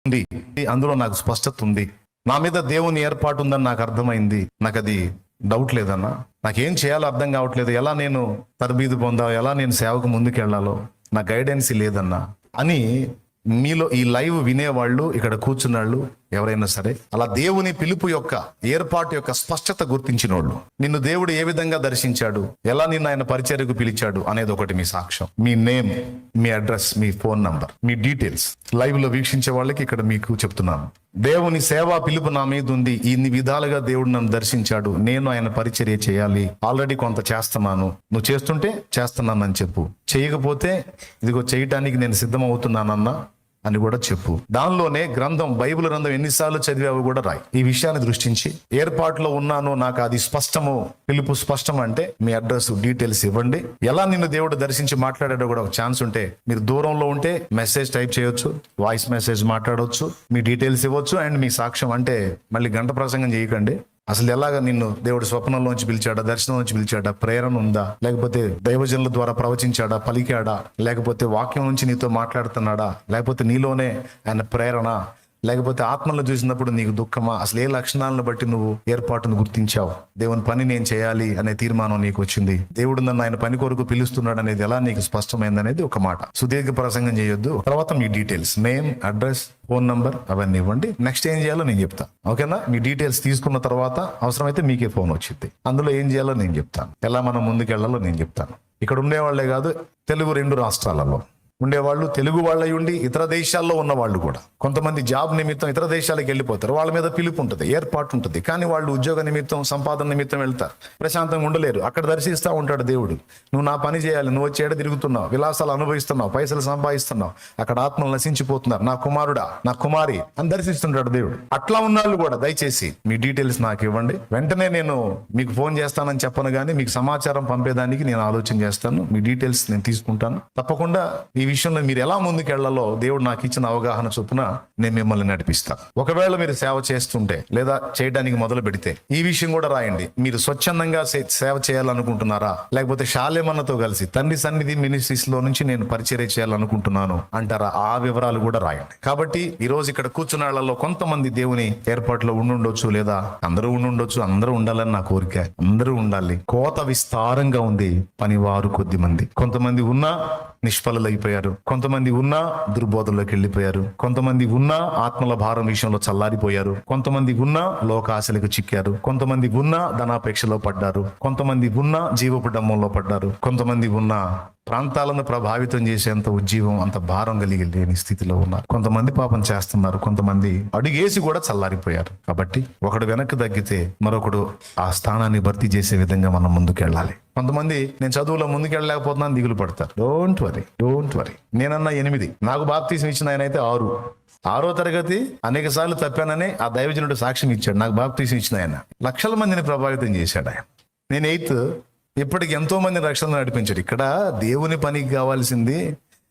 ఉంది, అందులో నాకు స్పష్టత ఉంది. నా మీద దేవుని ఏర్పాటు ఉందని నాకు అర్థమైంది. నాకు అది డౌట్ లేదన్నా. నాకేం చేయాలో అర్థం కావట్లేదు. ఎలా నేను తరబీదు పొందాలో, ఎలా నేను సేవకు ముందుకెళ్లాలో నా గైడెన్స్ లేదన్నా అని మీలో ఈ లైవ్ వినేవాళ్ళు, ఇక్కడ కూర్చున్నాళ్ళు ఎవరైనా సరే అలా దేవుని పిలుపు యొక్క ఏర్పాటు యొక్క స్పష్టత గుర్తించిన వాళ్ళు, నిన్ను దేవుడు ఏ విధంగా దర్శించాడు, ఎలా నిన్ను ఆయన పరిచర్యకు పిలిచాడు అనేది ఒకటి మీ సాక్ష్యం. మీ నేమ్, మీ అడ్రస్, మీ ఫోన్ నంబర్, మీ డీటెయిల్స్ లైవ్ లో వీక్షించే వాళ్ళకి ఇక్కడ మీకు చెప్తున్నాను. దేవుని సేవా పిలుపు నా మీద ఉంది, ఇన్ని విధాలుగా దేవుడు నన్ను దర్శించాడు, నేను ఆయన పరిచర్య చేయాలి, ఆల్రెడీ కొంత చేస్తున్నాను, నువ్వు చేస్తుంటే చేస్తున్నానని చెప్పు. చేయకపోతే ఇదిగో చేయటానికి నేను సిద్ధమవుతున్నానన్నా అని కూడా చెప్పు. దానిలోనే గ్రంథం, బైబిల్ గ్రంథం ఎన్నిసార్లు చదివావు కూడా రాయి. ఈ విషయాన్ని దృష్టించి ఏర్పాటులో ఉన్నాను, నాకు అది స్పష్టము, పిలుపు స్పష్టం అంటే మీ అడ్రస్, డీటెయిల్స్ ఇవ్వండి. ఎలా నిన్ను దేవుడు దర్శించి మాట్లాడాడో కూడా ఒక ఛాన్స్ ఉంటే, మీరు దూరంలో ఉంటే మెసేజ్ టైప్ చేయొచ్చు, వాయిస్ మెసేజ్ మాట్లాడవచ్చు, మీ డీటెయిల్స్ ఇవ్వచ్చు అండ్ మీ సాక్ష్యం. అంటే మళ్ళీ గంట ప్రసంగం చేయకండి. అసలు ఎలాగ నిన్ను దేవుడు స్వప్నంలోంచి పిలిచాడా, దర్శనంలోంచి పిలిచాడా, ప్రేరణ ఉందా, లేకపోతే దైవజనుల ద్వారా ప్రవచించాడా, పలికాడా, లేకపోతే వాక్యం నుంచి నీతో మాట్లాడుతున్నాడా, లేకపోతే నీలోనే ఆయన ప్రేరణ, లేకపోతే ఆత్మలో చూసినప్పుడు నీకు దుఃఖమా, అసలు ఏ లక్షణాలను బట్టి నువ్వు ఏర్పాటును గుర్తించావు, దేవుని పని నేను చేయాలి అనే తీర్మానం నీకు వచ్చింది, దేవుడు నన్ను ఆయన పని కొరకు పిలుస్తున్నాడు అనేది ఎలా నీకు స్పష్టమైంది అనేది ఒక మాట. సుదీర్ఘ ప్రసంగం చేయొద్దు. తర్వాత మీ details, name, address, phone number అవన్నీ ఇవ్వండి. నెక్స్ట్ ఏం చేయాలో నేను చెప్తాను. ఓకేనా? మీ డీటెయిల్స్ తీసుకున్న తర్వాత అవసరమైతే మీకే ఫోన్ వచ్చింది. అందులో ఏం చేయాలో నేను చెప్తాను, ఎలా మనం ముందుకెళ్లాలో నేను చెప్తాను. ఇక్కడ ఉండేవాళ్లే కాదు, తెలుగు 2 రాష్ట్రాలలో ఉండేవాళ్ళు, తెలుగు వాళ్ళై ఉండి ఇతర దేశాల్లో ఉన్న వాళ్ళు కూడా, కొంతమంది జాబ్ నిమిత్తం ఇతర దేశాలకు వెళ్ళిపోతారు. వాళ్ళ మీద పిలుపు ఉంటుంది, ఏర్పాటు ఉంటుంది, కానీ వాళ్ళు ఉద్యోగ నిమిత్తం, సంపాదన నిమిత్తం వెళ్తారు, ప్రశాంతంగా ఉండలేరు. అక్కడ దర్శిస్తూ ఉంటాడు దేవుడు, నువ్వు నా పని చేయాలి, నువ్వు వచ్చి ఏడ తిరుగుతున్నావు, విలాసాలు అనుభవిస్తున్నావు, పైసలు సంపాదిస్తున్నావు, అక్కడ ఆత్మలు నశించిపోతున్నారు, నా కుమారుడా, నా కుమారి అని దర్శిస్తుంటాడు దేవుడు. అట్లా ఉన్నాళ్ళు కూడా దయచేసి మీ డీటెయిల్స్ నాకు ఇవ్వండి. వెంటనే నేను మీకు ఫోన్ చేస్తానని చెప్పను, కానీ మీకు సమాచారం పంపేదానికి నేను ఆలోచన చేస్తాను. మీ డీటెయిల్స్ నేను తీసుకుంటాను. తప్పకుండా ఈ విషయంలో మీరు ఎలా ముందుకెళ్లాలో దేవుడు నాకు ఇచ్చిన అవగాహన చొప్పున నేను మిమ్మల్ని నడిపిస్తాను. ఒకవేళ మీరు సేవ చేస్తుంటే లేదా చేయడానికి మొదలు పెడితే ఈ విషయం కూడా రాయండి. మీరు స్వచ్ఛందంగా సేవ చేయాలనుకుంటున్నారా, లేకపోతే షాలేమన్నతో కలిసి తండ్రి సన్నిధి మినిస్ట్రీస్ లో నుంచి నేను పరిచర్య చేయాలనుకుంటున్నాను అంటారా, ఆ వివరాలు కూడా రాయండి. కాబట్టి ఈ రోజు ఇక్కడ కూర్చున్న వాళ్ళలో కొంతమంది దేవుని ఏర్పాటులో ఉండుండొచ్చు, లేదా అందరూ ఉండుండొచ్చు. అందరూ ఉండాలని నా కోరిక, అందరూ ఉండాలి. కోత విస్తారంగా ఉంది, పనివారు కొద్ది మంది. కొంతమంది ఉన్నా నిష్ఫలులైపోయారు, కొంతమంది ఉన్నా దుర్బోధంలోకి వెళ్ళిపోయారు, కొంతమంది ఉన్నా ఆత్మల భారం విషయంలో చల్లారిపోయారు, కొంతమంది ఉన్నా లోకాశలకు చిక్కారు, కొంతమంది ఉన్నా ధనాపేక్షలో పడ్డారు, కొంతమంది ఉన్నా జీవపు డంబంలో పడ్డారు, కొంతమంది ఉన్నా ప్రాంతాలను ప్రభావితం చేసేంత ఉజ్జీవం, అంత భారం కలిగి లేని స్థితిలో ఉన్నారు. కొంతమంది పాపం చేస్తున్నారు, కొంతమంది అడుగేసి కూడా చల్లారిపోయారు. కాబట్టి ఒకడు వెనక్కి తగ్గితే మరొకడు ఆ స్థానాన్ని భర్తీ చేసే విధంగా మనం ముందుకెళ్ళాలి. కొంతమంది నేను చదువులో ముందుకెళ్ళలేకపోతున్నాను దిగులు పడతారు. Don't worry. నేనన్నా 8, నాకు బాప్తీసం ఇచ్చిన ఆయన అయితే 6వ తరగతి అనేక సార్లు తప్పానని ఆ దైవజనుడు సాక్ష్యం ఇచ్చాడు. నాకు బాప్తీసం ఇచ్చిన ఆయన లక్షల మందిని ప్రభావితం చేశాడు ఆయన. నేను 8, ఇప్పటికి ఎంతో మంది రక్షణ నడిపించాడు. ఇక్కడ దేవుని పనికి కావాల్సింది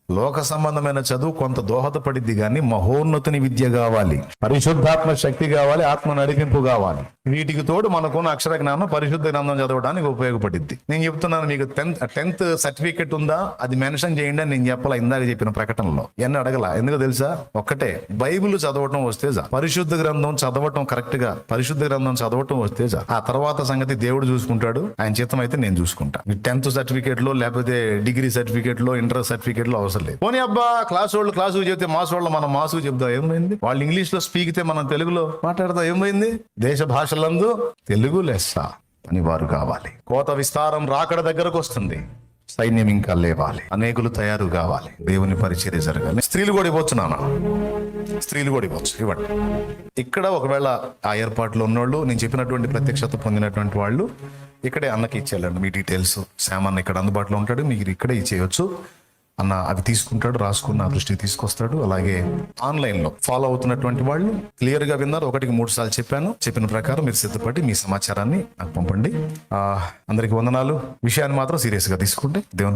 లోక సంబంధమైన చదువు కొంత దోహదపడిద్ది, కానీ మహోన్నతుని విద్య కావాలి, పరిశుద్ధాత్మ శక్తి కావాలి, ఆత్మ నడిపింపు కావాలి. వీటికి తోడు మనకున్న అక్షర జ్ఞానం పరిశుద్ధ గ్రంథం చదవడానికి ఉపయోగపడిద్ది. నేను చెప్తున్నాను, మీకు 10th సర్టిఫికెట్ ఉందా, అది మెన్షన్ చేయండి అని నేను చెప్పాలా. ఇందాక చెప్పిన ప్రకటనలో ఎన్ని అడగల. ఎందుకు తెలుసా? ఒక్కటే, బైబిల్ చదవటం వస్తే చాలు, పరిశుద్ధ గ్రంథం చదవటం కరెక్ట్ గా పరిశుద్ధ గ్రంథం చదవటం వస్తే చాలు. ఆ తర్వాత సంగతి దేవుడు చూసుకుంటాడు, ఆయన చిత్తం అయితే నేను చూసుకుంటా. 10th సర్టిఫికేట్ లో, లేకపోతే డిగ్రీ సర్టిఫికేట్ లో, ఇంటర్ సర్టిఫికేట్ లో అవసరం లేదు. పోనీ అబ్బా, క్లాస్ వాళ్ళు క్లాసు చెప్తే మాస్ వాళ్ళు మనం మాసుకు చెప్తాం, ఏమైంది? వాళ్ళు ఇంగ్లీష్ లో స్పీకితే మనం తెలుగులో మాట్లాడతాం, ఏమైంది? దేశ భాషలందు తెలుగు లెస్స అని వారు కావాలి. కోత విస్తారం రాకడ దగ్గరకు వస్తుంది, సైన్యం ఇంకా లేవాలి, అనేకులు తయారు కావాలి, దేవుని పరిచర్య జరగాలి. స్త్రీలు కూడా ఇవ్వచ్చు నాన్న, స్త్రీలు కూడా ఇవ్వచ్చు, ఇవ్వండి. ఇక్కడ ఒకవేళ ఆ ఏర్పాట్లో ఉన్నోళ్ళు, నేను చెప్పినటువంటి ప్రత్యక్షత పొందినటువంటి వాళ్ళు ఇక్కడే అన్నకి ఇచ్చేయాలండి. మీ డీటెయిల్స్, శామన్న ఇక్కడ అందుబాటులో ఉంటాడు, మీరు ఇక్కడే ఇచ్చేయచ్చు. అన్న అవి తీసుకుంటాడు, రాసుకున్న దృష్టికి తీసుకొస్తాడు. అలాగే ఆన్లైన్ లో ఫాలో అవుతున్నటువంటి వాళ్ళు క్లియర్ గా విన్నారు. 1కి 3 సార్లు చెప్పాను, చెప్పిన ప్రకారం మీరు సిద్ధపడి మీ సమాచారాన్ని నాకు పంపండి. అందరికి వందనాలు. విషయాన్ని మాత్రం సీరియస్ గా తీసుకోండి. దేవుని